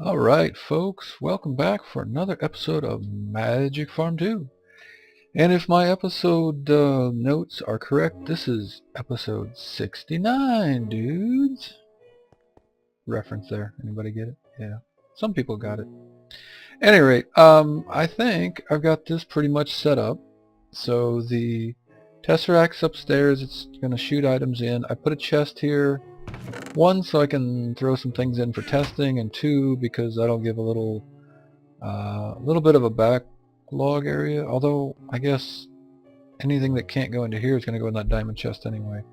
Alright folks, welcome back for another episode of Magic Farm 2. And if my episode notes are correct, this is episode 69, dudes. Reference there. Anybody get it? Yeah. Some people got it. At any rate, I think I've got this pretty much set up. So the Tesseract's upstairs, it's going to shoot items in. I put a chest here. One, so I can throw some things in for testing, and two, because that'll give a little bit of a backlog area, although I guess anything that can't go into here is going to go in that diamond chest anyway.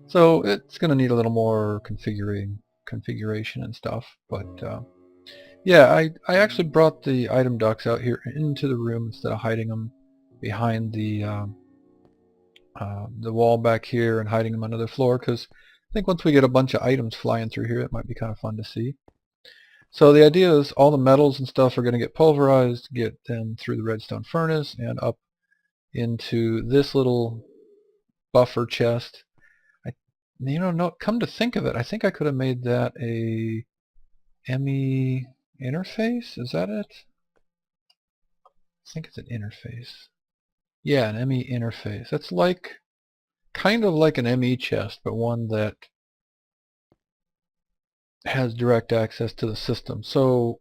So it's going to need a little more configuration and stuff, but yeah, I actually brought the item ducts out here into the room instead of hiding them behind the wall back here and hiding them under the floor, because I think once we get a bunch of items flying through here, it might be kind of fun to see. So the idea is all the metals and stuff are going to get pulverized, get them through the redstone furnace and up into this little buffer chest. Come to think of it, I think I could have made that a ME interface. Is that it? I think it's an interface. Yeah, an ME interface. That's like kind of like an ME chest, but one that has direct access to the system. So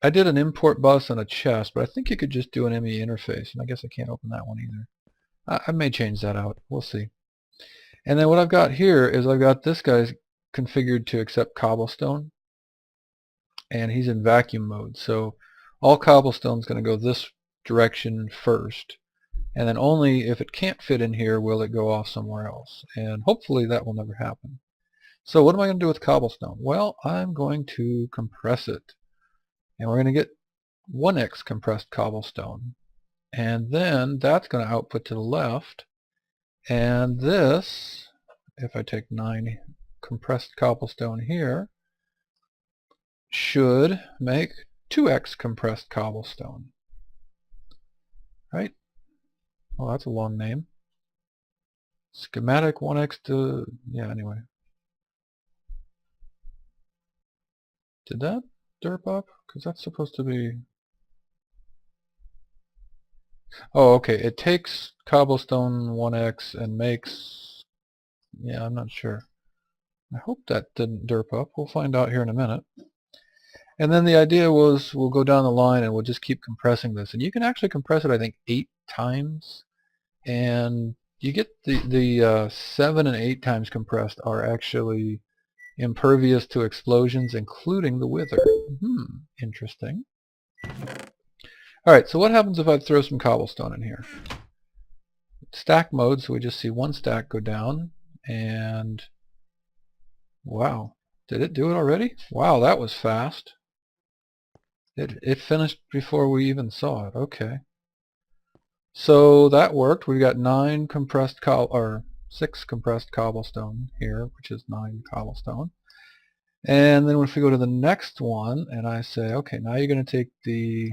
I did an import bus and a chest, but I think you could just do an ME interface, and I guess I can't open that one either. I may change that out. We'll see. And then what I've got here is I've got this guy's configured to accept cobblestone, and he's in vacuum mode. So all cobblestone is going to go this direction first, and then only if it can't fit in here will it go off somewhere else. And hopefully that will never happen. So what am I going to do with cobblestone? Well, I'm going to compress it. And we're going to get 1x compressed cobblestone. And then that's going to output to the left. And this, if I take 9 compressed cobblestone here, should make 2x compressed cobblestone. Right? Well, that's a long name. Schematic 1x to... yeah, anyway. Did that derp up? Because that's supposed to be... oh, okay. It takes cobblestone 1x and makes... yeah, I'm not sure. I hope that didn't derp up. We'll find out here in a minute. And then the idea was we'll go down the line and we'll just keep compressing this. And you can actually compress it, I think, 8 times. And you get the 7 and 8 times compressed are actually impervious to explosions, including the wither. Interesting. Alright, so what happens if I throw some cobblestone in here? Stack mode, so we just see one stack go down, and wow, did it do it already? Wow, that was fast. It finished before we even saw it. Okay. So that worked. We got 6 compressed cobblestone here, which is 9 cobblestone. And then if we go to the next one and I say, okay, now you're going to take the...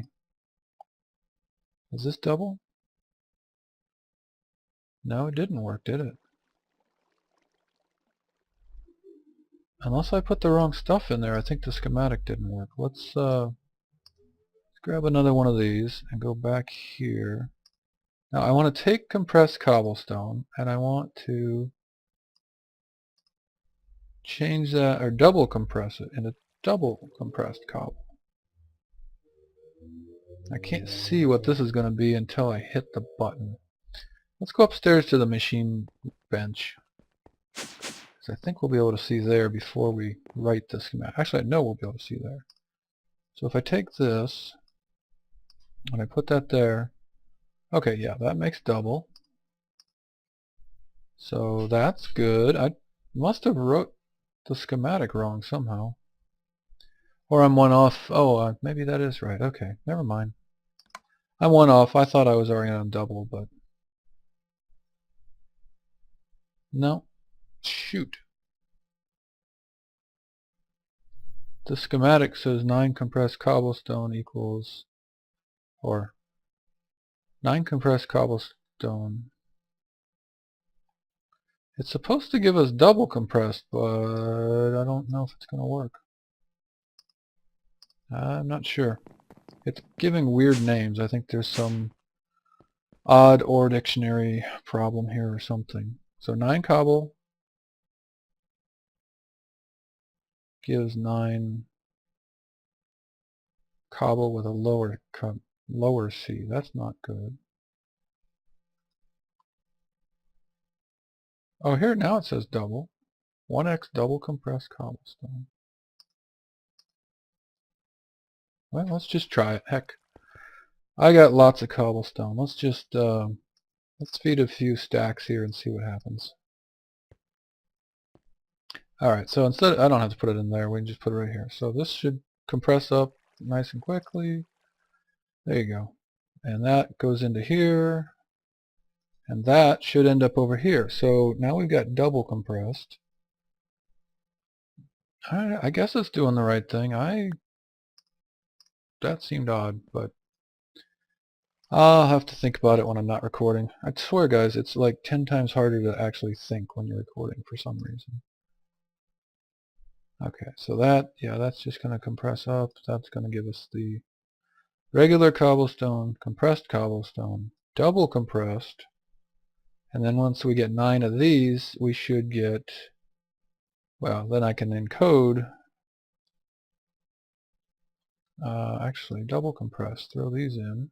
is this double? No, it didn't work, did it? Unless I put the wrong stuff in there, I think the schematic didn't work. Let's grab another one of these and go back here. Now I want to take compressed cobblestone and I want to change that, or double compress it into double compressed cobble. I can't see what this is going to be until I hit the button. Let's go upstairs to the machine bench, because I think we'll be able to see there before we write the schematic. Actually, I know we'll be able to see there. So if I take this and I put that there, okay, yeah, that makes double. So that's good. I must have wrote the schematic wrong somehow. Or I'm one off. Oh, maybe that is right. Okay, never mind. I'm one off. I thought I was already on double, but no. Shoot. The schematic says 9 compressed cobblestone equals, or 9 compressed cobblestone. It's supposed to give us double compressed, but I don't know if it's going to work. I'm not sure. It's giving weird names. I think there's some odd or dictionary problem here or something. So 9 cobble gives 9 cobble with a lower C. That's not good. Oh, here now it says double. 1x double compressed cobblestone. Well, let's just try it. Heck, I got lots of cobblestone. Let's just let's feed a few stacks here and see what happens. Alright, so instead, I don't have to put it in there, we can just put it right here. So this should compress up nice and quickly. There you go. And that goes into here, and that should end up over here. So now we've got double compressed. I guess it's doing the right thing. That seemed odd, but I'll have to think about it when I'm not recording. I swear, guys, it's like 10 times harder to actually think when you're recording for some reason. Okay, so that, yeah, that's just going to compress up. That's going to give us the regular cobblestone, compressed cobblestone, double compressed, and then once we get 9 of these, we should get, well, then I can encode, actually, double compressed, throw these in.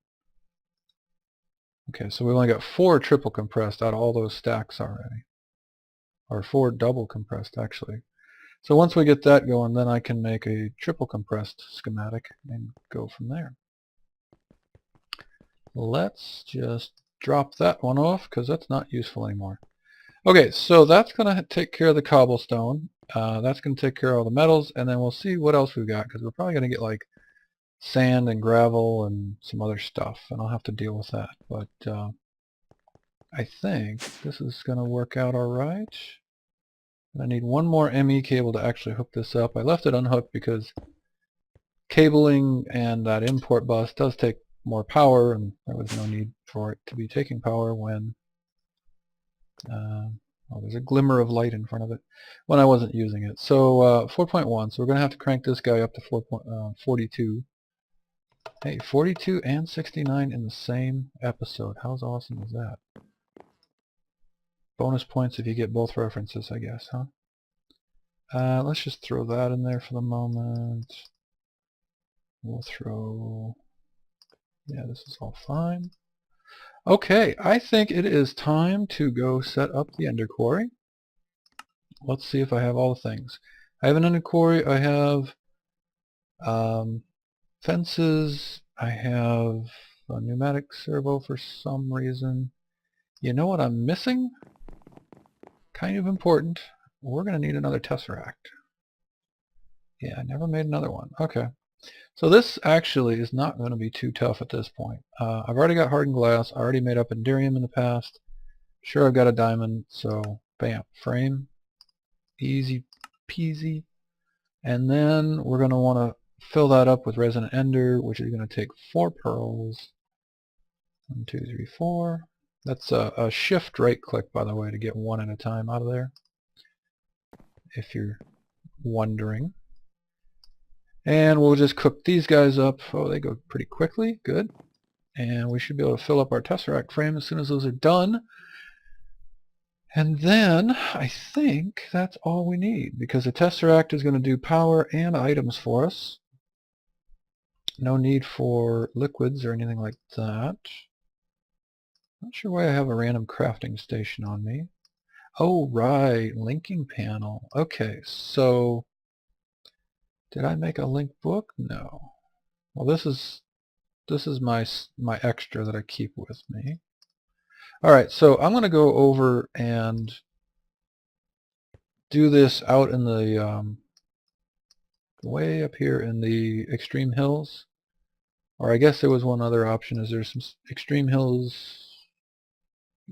Okay, so we only got 4 triple compressed out of all those stacks already, or 4 double compressed, actually. So once we get that going, then I can make a triple compressed schematic and go from there. Let's just drop that one off because that's not useful anymore. Okay, so that's going to take care of the cobblestone. That's going to take care of all the metals, and then we'll see what else we've got, because we're probably going to get like sand and gravel and some other stuff, and I'll have to deal with that. But I think this is going to work out all right. I need one more ME cable to actually hook this up. I left it unhooked because cabling and that import bus does take more power, and there was no need for it to be taking power when well, there's a glimmer of light in front of it when I wasn't using it. So 4.1, so we're going to have to crank this guy up to 42. Hey, 42 and 69 in the same episode. How awesome is that? Bonus points if you get both references, I guess, huh? Let's just throw that in there for the moment. We'll throw... yeah, this is all fine. Okay, I think it is time to go set up the Ender Quarry. Let's see if I have all the things. I have an Ender Quarry, I have fences, I have a pneumatic servo for some reason. You know what I'm missing? Kind of important. We're going to need another tesseract. Yeah, I never made another one. Okay. So this actually is not going to be too tough at this point. I've already got hardened glass. I already made up Enderium in the past. Sure, I've got a diamond, so bam, frame. Easy peasy. And then we're going to want to fill that up with Resonant Ender, which is going to take 4 pearls. 1, 2, 3, 4. That's a shift right click, by the way, to get one at a time out of there, if you're wondering. And we'll just cook these guys up. Oh, they go pretty quickly. Good. And we should be able to fill up our tesseract frame as soon as those are done. And then I think that's all we need, because the tesseract is going to do power and items for us. No need for liquids or anything like that. Not sure why I have a random crafting station on me. Oh, right, linking panel. Okay, so did I make a link book? No. Well, this is my extra that I keep with me. All right, so I'm going to go over and do this out in the way up here in the extreme hills. Or I guess there was one other option. Is there some extreme hills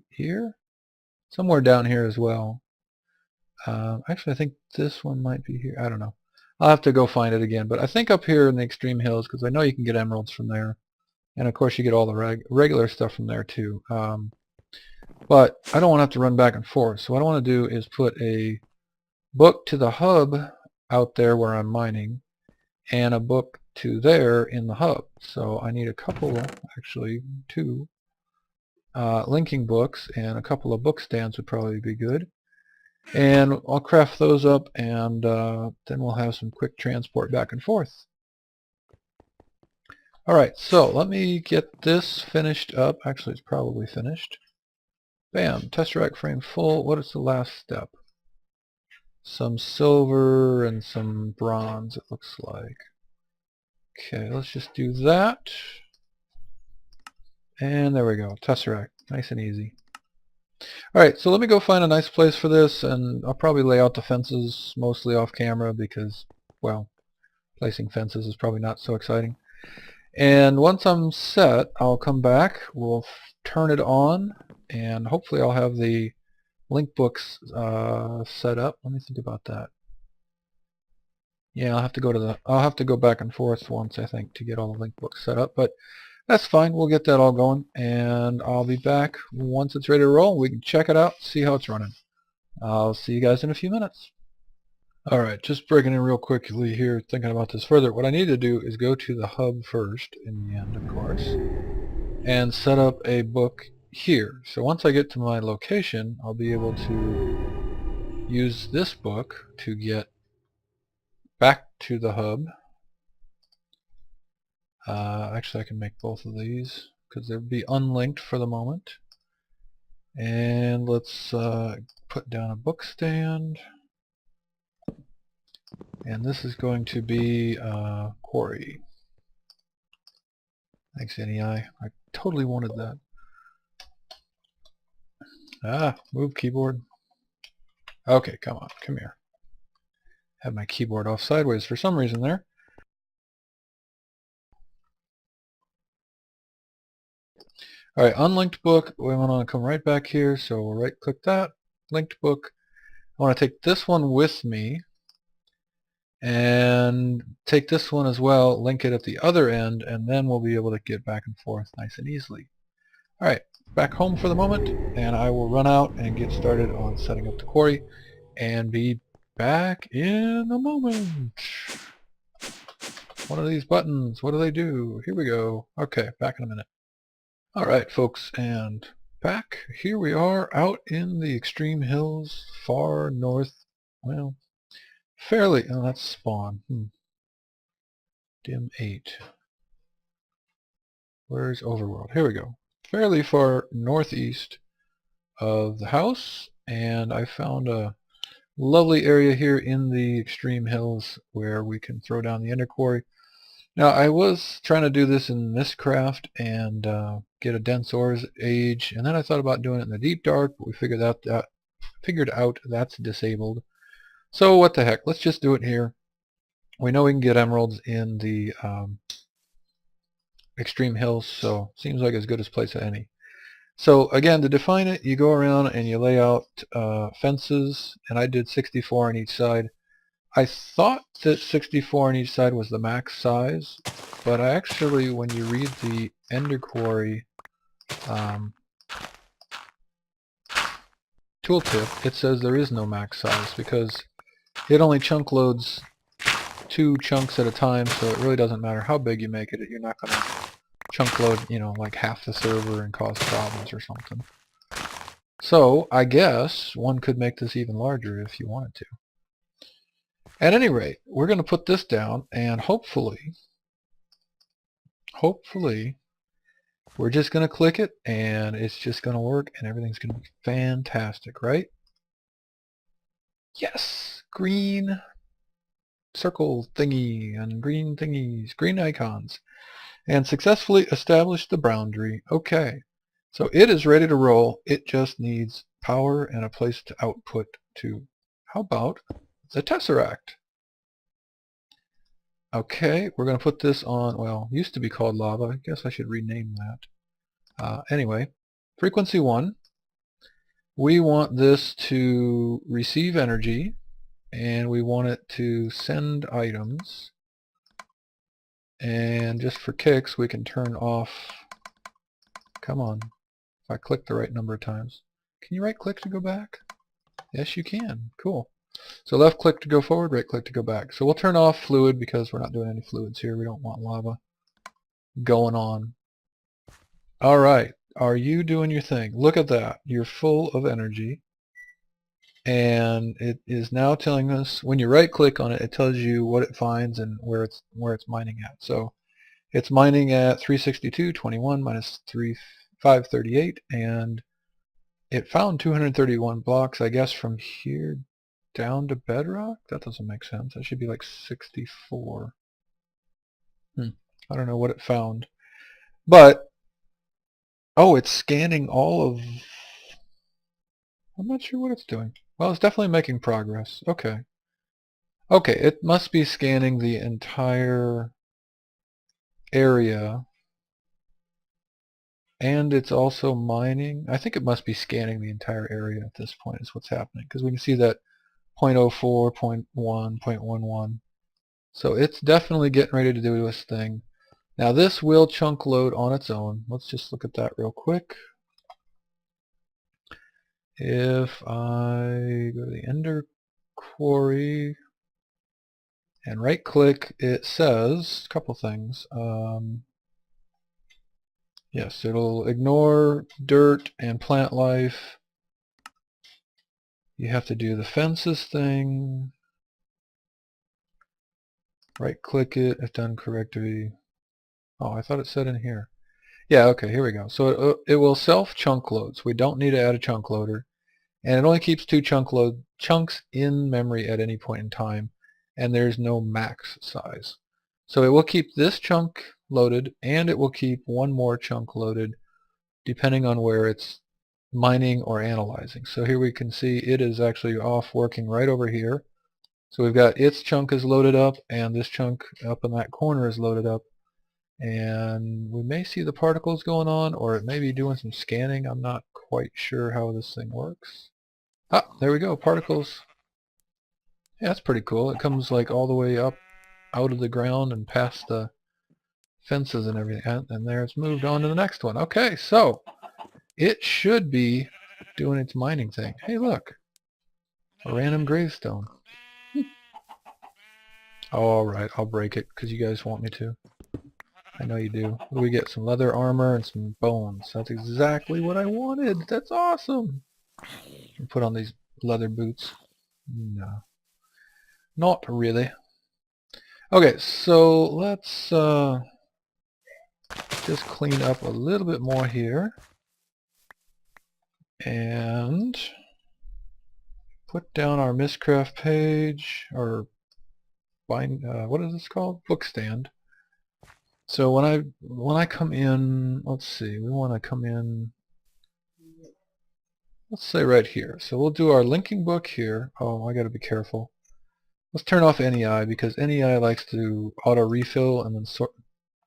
here? Somewhere down here as well. Actually, I think this one might be here. I don't know. I'll have to go find it again. But I think up here in the extreme hills, because I know you can get emeralds from there. And of course you get all the regular stuff from there too. But I don't want to have to run back and forth. So what I want to do is put a book to the hub out there where I'm mining, and a book to there in the hub. So I need a couple, actually 2 linking books, and a couple of book stands would probably be good. And I'll craft those up, and then we'll have some quick transport back and forth. Alright, so let me get this finished up. Actually, it's probably finished. Bam, tesseract frame full. What is the last step? Some silver and some bronze, it looks like. Okay, let's just do that. And there we go, tesseract, nice and easy. Alright, so let me go find a nice place for this, and I'll probably lay out the fences mostly off camera because, well, placing fences is probably not so exciting. And once I'm set, I'll come back, we'll turn it on, and hopefully I'll have the link books set up. Let me think about that. Yeah, I'll have to go back and forth once, I think, to get all the link books set up, but that's fine. We'll get that all going, and I'll be back once it's ready to roll. We can check it out, see how it's running. I'll see you guys in a few minutes. Alright, just breaking in real quickly here, thinking about this further. What I need to do is go to the hub first, in the end, of course, and set up a book here. So once I get to my location, I'll be able to use this book to get back to the hub. Actually, I can make both of these because they'll be unlinked for the moment. And let's put down a book stand. And this is going to be Quarry. Thanks, NEI. I totally wanted that. Move keyboard. Okay, come on, come here. Have my keyboard off sideways for some reason there. Alright, unlinked book. We want to come right back here, so we'll right click that. Linked book. I want to take this one with me and take this one as well, link it at the other end, and then we'll be able to get back and forth nice and easily. Alright, back home for the moment, and I will run out and get started on setting up the quarry and be back in a moment. One of these buttons, what do they do? Here we go. Okay, back in a minute. Alright folks, and back. Here we are out in the extreme hills, far north, well, fairly, oh that's spawn. Dim 8. Where's Overworld? Here we go. Fairly far northeast of the house, and I found a lovely area here in the extreme hills where we can throw down the Ender Quarry. Now I was trying to do this in this craft and get a dense ores age, and then I thought about doing it in the deep dark, but we figured out that's disabled. So what the heck, let's just do it here. We know we can get emeralds in the extreme hills, so seems like as good a place as any. So again, to define it, you go around and you lay out fences, and I did 64 on each side. I thought that 64 on each side was the max size, but actually when you read the Ender Quarry tooltip, it says there is no max size because it only chunk loads 2 chunks at a time, so it really doesn't matter how big you make it, you're not going to chunk load, you know, like half the server and cause problems or something. So I guess one could make this even larger if you wanted to. At any rate, we're going to put this down, and hopefully, we're just going to click it, and it's just going to work, and everything's going to be fantastic, right? Yes! Green circle thingy, and green thingies, green icons. And successfully established the boundary. Okay, so it is ready to roll. It just needs power and a place to output to. How about the tesseract? Okay, we're going to put this on, well, used to be called lava. I guess I should rename that. Anyway, frequency 1. We want this to receive energy, and we want it to send items. And just for kicks, we can turn off, come on, if I click the right number of times. Can you right click to go back? Yes, you can. Cool. So left click to go forward, right click to go back. So we'll turn off fluid because we're not doing any fluids here. We don't want lava going on. All right, are you doing your thing? Look at that. You're full of energy. And it is now telling us, when you right click on it, it tells you what it finds and where it's mining at. So it's mining at 362.21 minus 538, and it found 231 blocks, I guess, from here down to bedrock. That doesn't make sense. That should be like 64. I don't know what it found. But, oh, it's scanning all of... I'm not sure what it's doing. Well, it's definitely making progress. Okay. Okay, it must be scanning the entire area, and it's also mining. I think it must be scanning the entire area at this point is what's happening, because we can see that 0.04, 0.1, 0.11. So it's definitely getting ready to do this thing. Now this will chunk load on its own. Let's just look at that real quick. If I go to the Ender Quarry and right click, it says a couple things. Yes, it'll ignore dirt and plant life. You have to do the fences thing. Right click it if done correctly. Oh, I thought it said in here. Yeah, okay, here we go. So it will self chunk load. So we don't need to add a chunk loader. And it only keeps 2 chunks in memory at any point in time. And there's no max size. So it will keep this chunk loaded, and it will keep one more chunk loaded depending on where it's mining or analyzing. So here we can see it is actually off working right over here. So we've got its chunk is loaded up, and this chunk up in that corner is loaded up. And we may see the particles going on, or it may be doing some scanning. I'm not quite sure how this thing works. Ah, there we go, particles. Yeah, that's pretty cool. It comes like all the way up out of the ground and past the fences and everything. And there it's moved on to the next one. Okay, so it should be doing its mining thing. Hey, look, a random gravestone. All right, I'll break it because you guys want me to. I know you do. What do we get? Some leather armor and some bones. That's exactly what I wanted. That's awesome. And put on these leather boots. No, not really. Okay, so let's just clean up a little bit more here. And put down our Mistcraft page, or what is this called? Bookstand. So when I come in, let's see, we want to come in, let's say right here. So we'll do our linking book here. Oh, I got to be careful. Let's turn off NEI because NEI likes to auto refill and then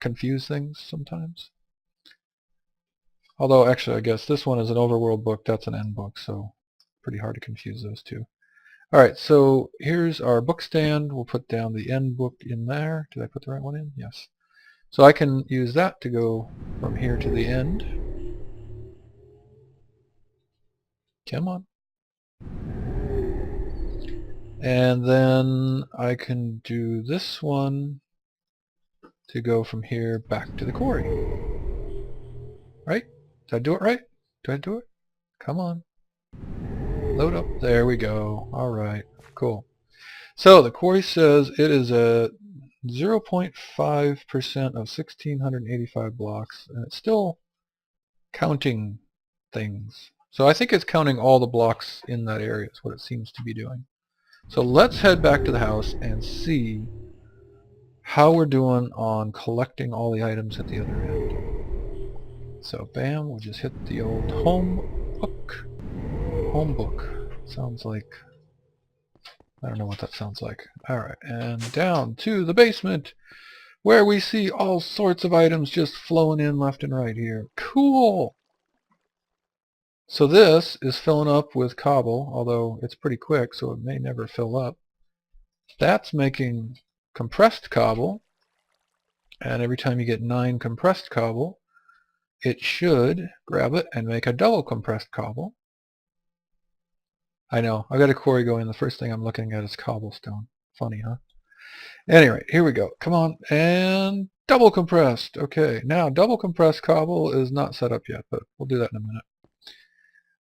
confuse things sometimes. Although actually I guess this one is an overworld book, that's an end book, so pretty hard to confuse those two. Alright, so here's our book stand. We'll put down the end book in there. Did I put the right one in? Yes. So I can use that to go from here to the end. Come on. And then I can do this one to go from here back to the quarry. Right? Did I do it right? Did I do it? Come on. Load up. There we go. Alright, cool. So the quarry says it is a 0.5% of 1,685 blocks, and it's still counting things. So I think it's counting all the blocks in that area is what it seems to be doing. So let's head back to the house and see how we're doing on collecting all the items at the other end. So bam, we'll just hit the old home book. Home book. Sounds like, I don't know what that sounds like. Alright, and down to the basement, where we see all sorts of items just flowing in left and right here. Cool! So this is filling up with cobble, although it's pretty quick, so it may never fill up. That's making compressed cobble, and every time you get 9 compressed cobble, it should grab it and make a double compressed cobble. I know. I got a quarry going. The first thing I'm looking at is cobblestone. Funny, huh? Anyway, here we go. Come on. And double compressed. Okay. Now, double compressed cobble is not set up yet, but we'll do that in a minute.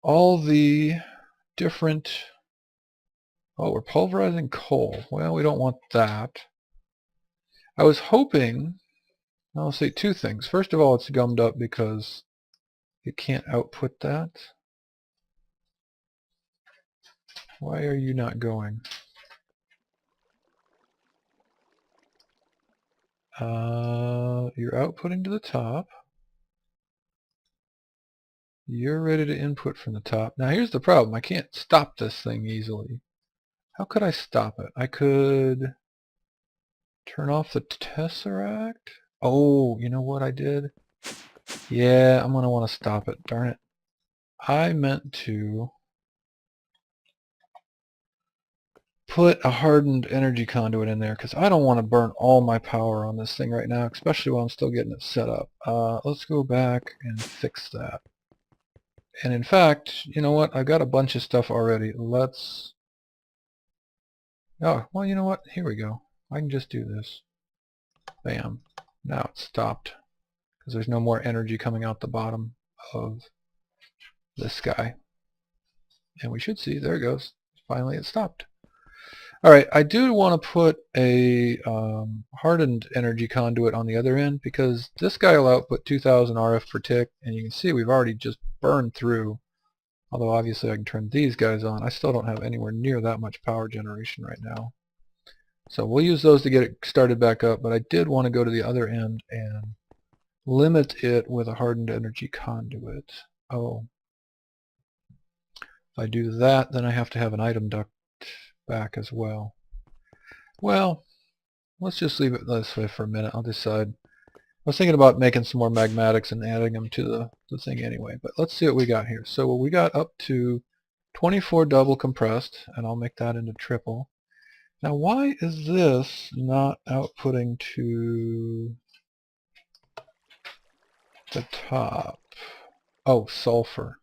All the different... Oh, we're pulverizing coal. Well, we don't want that. I was hoping... I'll say two things. First of all, it's gummed up because it can't output that. Why are you not going? You're outputting to the top. You're ready to input from the top. Now here's the problem. I can't stop this thing easily. How could I stop it? I could turn off the tesseract. Oh, you know what I did? Yeah, I'm going to want to stop it. Darn it. I meant to put a hardened energy conduit in there because I don't want to burn all my power on this thing right now, especially while I'm still getting it set up. Let's go back and fix that. And in fact, you know what? I've got a bunch of stuff already. Let's... Oh, well, you know what? Here we go. I can just do this. Bam. Now it's stopped because there's no more energy coming out the bottom of this guy. And we should see, there it goes. Finally it stopped. Alright, I do want to put a hardened energy conduit on the other end because this guy will output 2000 RF per tick, and you can see we've already just burned through. Although obviously I can turn these guys on. I still don't have anywhere near that much power generation right now. So we'll use those to get it started back up, but I did want to go to the other end and limit it with a hardened energy conduit. Oh. If I do that, then I have to have an item duct back as well. Well, let's just leave it this way for a minute. I'll decide. I was thinking about making some more magmatics and adding them to the thing anyway, but let's see what we got here. So we got up to 24 double compressed, and I'll make that into triple. Now why is this not outputting to the top? Oh, sulfur.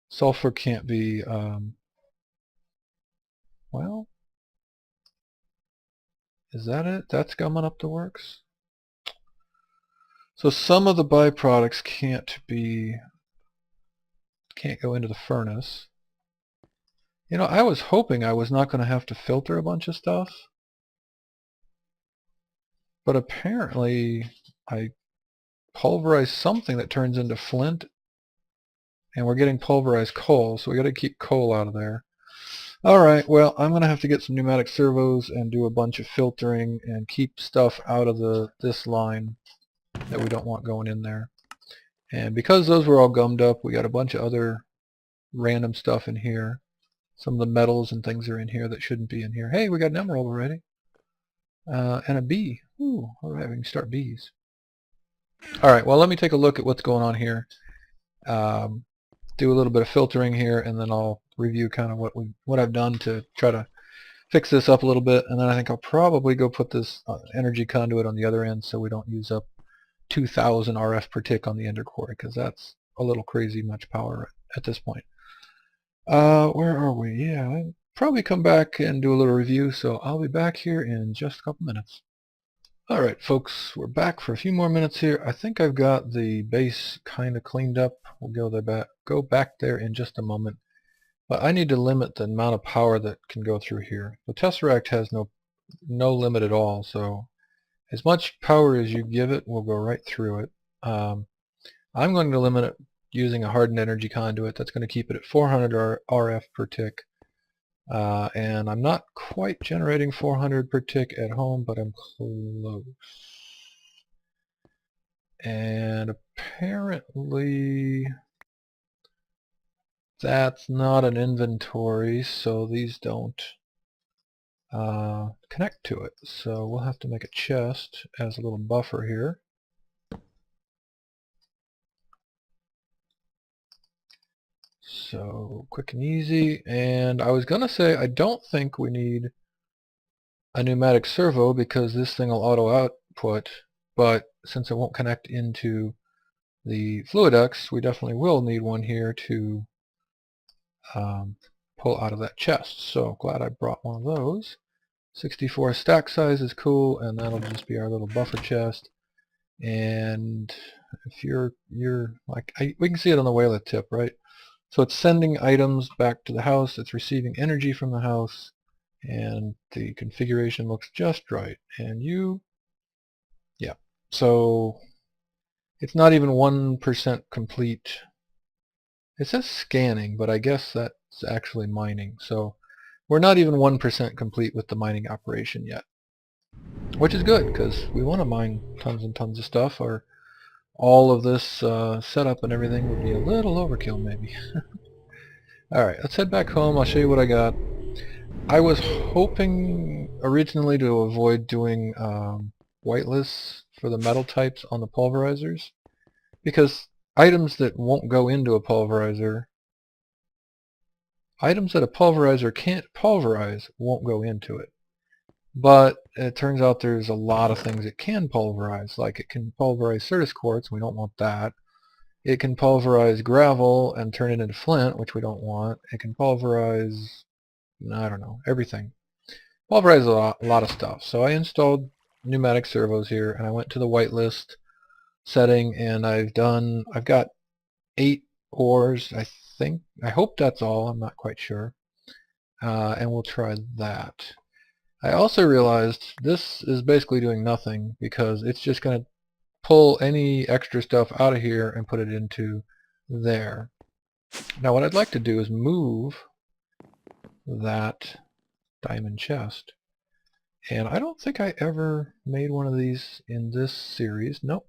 Sulfur can't be, well, is that it? That's gumming up the works? So some of the byproducts can't go into the furnace. You know, I was hoping I was not going to have to filter a bunch of stuff, but apparently I pulverized something that turns into flint, and we're getting pulverized coal, so we got to keep coal out of there. Alright, well, I'm going to have to get some pneumatic servos and do a bunch of filtering and keep stuff out of this line that we don't want going in there. And because those were all gummed up, we got a bunch of other random stuff in here. Some of the metals and things are in here that shouldn't be in here. Hey, we got an emerald already. And a bee. Ooh, alright, we can start bees. Alright, well, let me take a look at what's going on here. Do a little bit of filtering here, and then I'll review kind of what I've done to try to fix this up a little bit, and then I think I'll probably go put this energy conduit on the other end so we don't use up 2000 RF per tick on the Ender Quarry, because that's a little crazy much power at this point. Where are we? Yeah, I'll probably come back and do a little review, so I'll be back here in just a couple minutes. Alright folks, we're back for a few more minutes here. I think I've got the base kind of cleaned up. We'll go back there in just a moment. But I need to limit the amount of power that can go through here. The tesseract has no limit at all, so as much power as you give it will go right through it. I'm going to limit it using a hardened energy conduit. That's going to keep it at 400 RF per tick. And I'm not quite generating 400 per tick at home, but I'm close. And apparently that's not an inventory, so these don't connect to it. So we'll have to make a chest as a little buffer here. So quick and easy. And I was going to say I don't think we need a pneumatic servo because this thing will auto output, but since it won't connect into the fluidex, we definitely will need one here to pull out of that chest. So glad I brought one of those. 64 stack size is cool, and that'll just be our little buffer chest. And if you're like, we can see it on the whitelist tip, right? So it's sending items back to the house, it's receiving energy from the house, and the configuration looks just right. And yeah. So it's not even 1% complete. It says scanning, but I guess that's actually mining. So we're not even 1% complete with the mining operation yet, which is good because we want to mine tons and tons of stuff, or all of this setup and everything would be a little overkill maybe. Alright, let's head back home. I'll show you what I got. I was hoping originally to avoid doing whitelists for the metal types on the pulverizers, because items that won't go into a pulverizer, items that a pulverizer can't pulverize won't go into it. But it turns out there's a lot of things it can pulverize, like it can pulverize Certus quartz, we don't want that. It can pulverize gravel and turn it into flint, which we don't want. It can pulverize, I don't know, everything. Pulverize a lot of stuff. So I installed pneumatic servos here, and I went to the whitelist setting, and I've got 8 ores, I think. I hope that's all, I'm not quite sure. And we'll try that. I also realized this is basically doing nothing because it's just going to pull any extra stuff out of here and put it into there. Now what I'd like to do is move that diamond chest. And I don't think I ever made one of these in this series. Nope.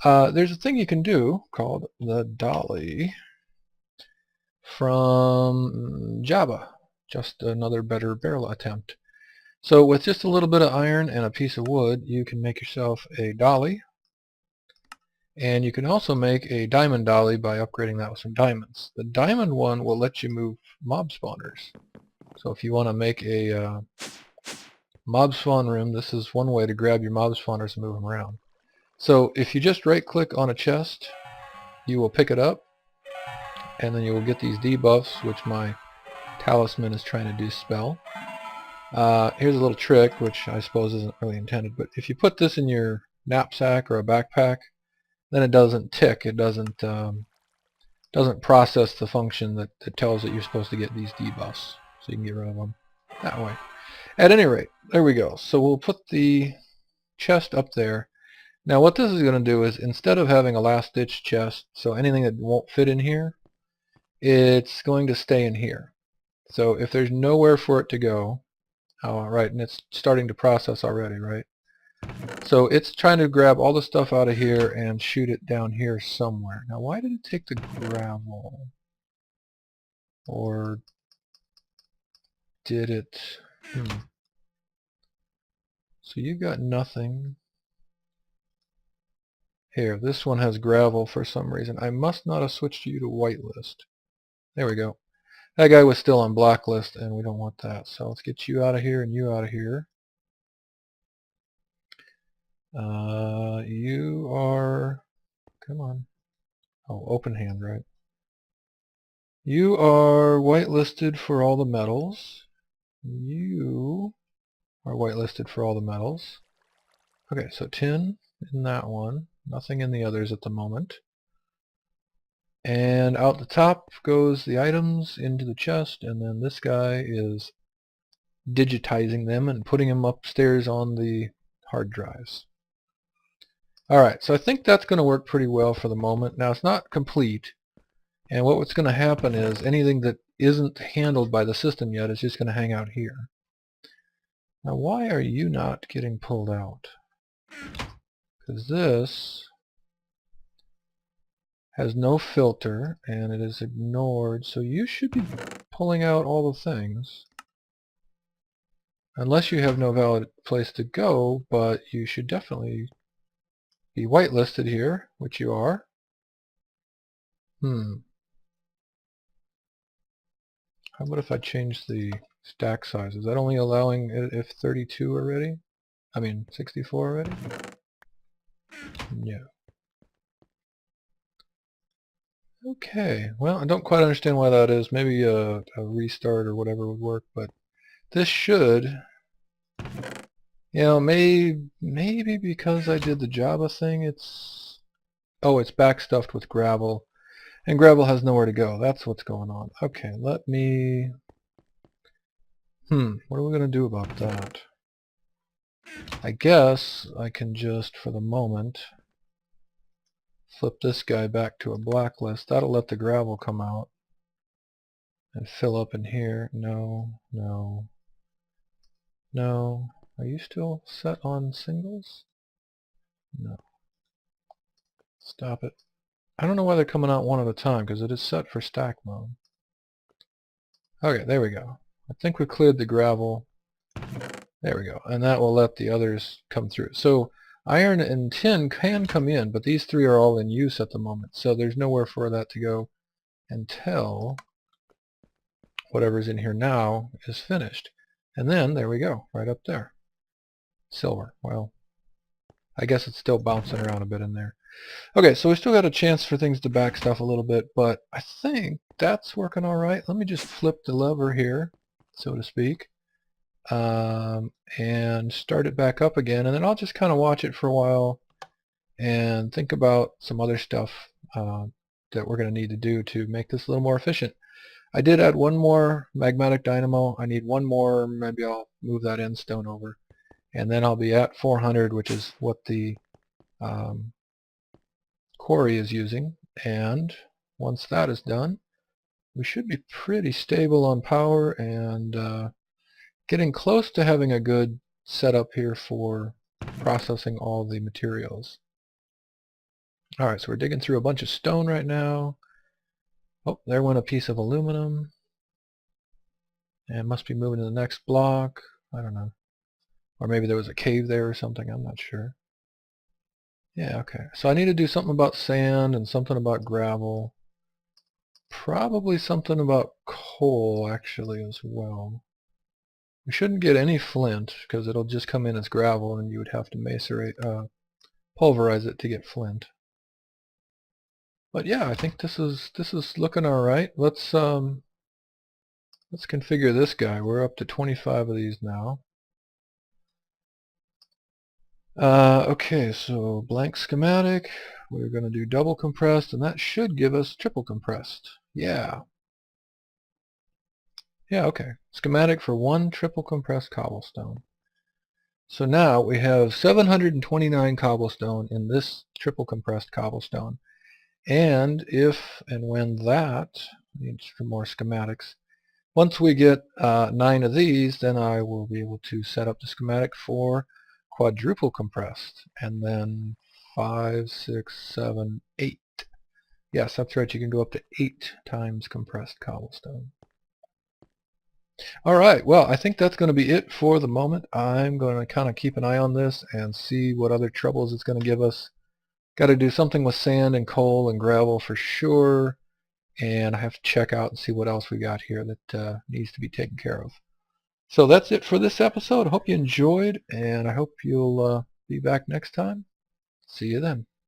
There's a thing you can do called the dolly from Java. Just another better barrel attempt. So with just a little bit of iron and a piece of wood, you can make yourself a dolly. And you can also make a diamond dolly by upgrading that with some diamonds. The diamond one will let you move mob spawners. So if you want to make a mob spawn room, this is one way to grab your mob spawners and move them around. So if you just right click on a chest, you will pick it up, and then you will get these debuffs, which my talisman is trying to dispel. Here's a little trick, which I suppose isn't really intended, but if you put this in your knapsack or a backpack, then it doesn't tick. It doesn't process the function that tells that you're supposed to get these debuffs, so you can get rid of them that way. At any rate, there we go. So we'll put the chest up there. Now what this is going to do is, instead of having a last-ditch chest, so anything that won't fit in here, it's going to stay in here. So if there's nowhere for it to go, right, and it's starting to process already, right? So it's trying to grab all the stuff out of here and shoot it down here somewhere. Now why did it take the gravel? Or did it? So you've got nothing. Here, this one has gravel for some reason. I must not have switched you to whitelist. There we go. That guy was still on blacklist, and we don't want that. So let's get you out of here and you out of here. You are, come on. Oh, open hand, right? You are whitelisted for all the metals. You are whitelisted for all the metals. Okay, so tin in that one. Nothing in the others at the moment. And out the top goes the items into the chest, and then this guy is digitizing them and putting them upstairs on the hard drives. Alright, so I think that's going to work pretty well for the moment. Now it's not complete, and what's going to happen is anything that isn't handled by the system yet is just going to hang out here. Now why are you not getting pulled out? Because this has no filter and it is ignored, so you should be pulling out all the things. Unless you have no valid place to go, but you should definitely be whitelisted here, which you are. How about if I change the stack size? Is that only allowing it if 32 already? I mean 64 already? No. Okay, well, I don't quite understand why that is. Maybe a restart or whatever would work, but this should, maybe because I did the Java thing, it's backstuffed with gravel, and gravel has nowhere to go. That's what's going on. Okay, let me, what are we going to do about that? I guess I can just, for the moment, flip this guy back to a blacklist. That'll let the gravel come out and fill up in here. No, no, no. Are you still set on singles? No. Stop it. I don't know why they're coming out one at a time, because it is set for stack mode. Okay, there we go. I think we cleared the gravel. There we go. And that will let the others come through. So iron and tin can come in, but these three are all in use at the moment. So there's nowhere for that to go until whatever's in here now is finished. And then, there we go, right up there. Silver. Well, I guess it's still bouncing around a bit in there. Okay, so we still got a chance for things to back stuff a little bit, but I think that's working all right. Let me just flip the lever here, so to speak, and start it back up again, and then I'll just kind of watch it for a while and think about some other stuff that we're going to need to do to make this a little more efficient. I did add one more magmatic dynamo. I need one more. Maybe I'll move that end stone over, and then I'll be at 400, which is what the quarry is using. And once that is done, we should be pretty stable on power and getting close to having a good setup here for processing all the materials. Alright, so we're digging through a bunch of stone right now. Oh, there went a piece of aluminum. And must be moving to the next block. I don't know. Or maybe there was a cave there or something. I'm not sure. Yeah, okay. So I need to do something about sand and something about gravel. Probably something about coal, actually, as well. We shouldn't get any flint, because it'll just come in as gravel, and you would have to macerate, pulverize it to get flint. But yeah, I think this is looking all right. Let's configure this guy. We're up to 25 of these now. Okay, so blank schematic. We're going to do double compressed, and that should give us triple compressed. Yeah. Yeah, okay. Schematic for one triple compressed cobblestone. So now we have 729 cobblestone in this triple compressed cobblestone. And if and when that needs some more schematics, once we get 9 of these, then I will be able to set up the schematic for quadruple compressed, and then 5, 6, 7, 8. Yes, that's right, you can go up to 8 times compressed cobblestone. Alright, well, I think that's going to be it for the moment. I'm going to kind of keep an eye on this and see what other troubles it's going to give us. Got to do something with sand and coal and gravel for sure, and I have to check out and see what else we got here that needs to be taken care of. So that's it for this episode. I hope you enjoyed, and I hope you'll be back next time. See you then.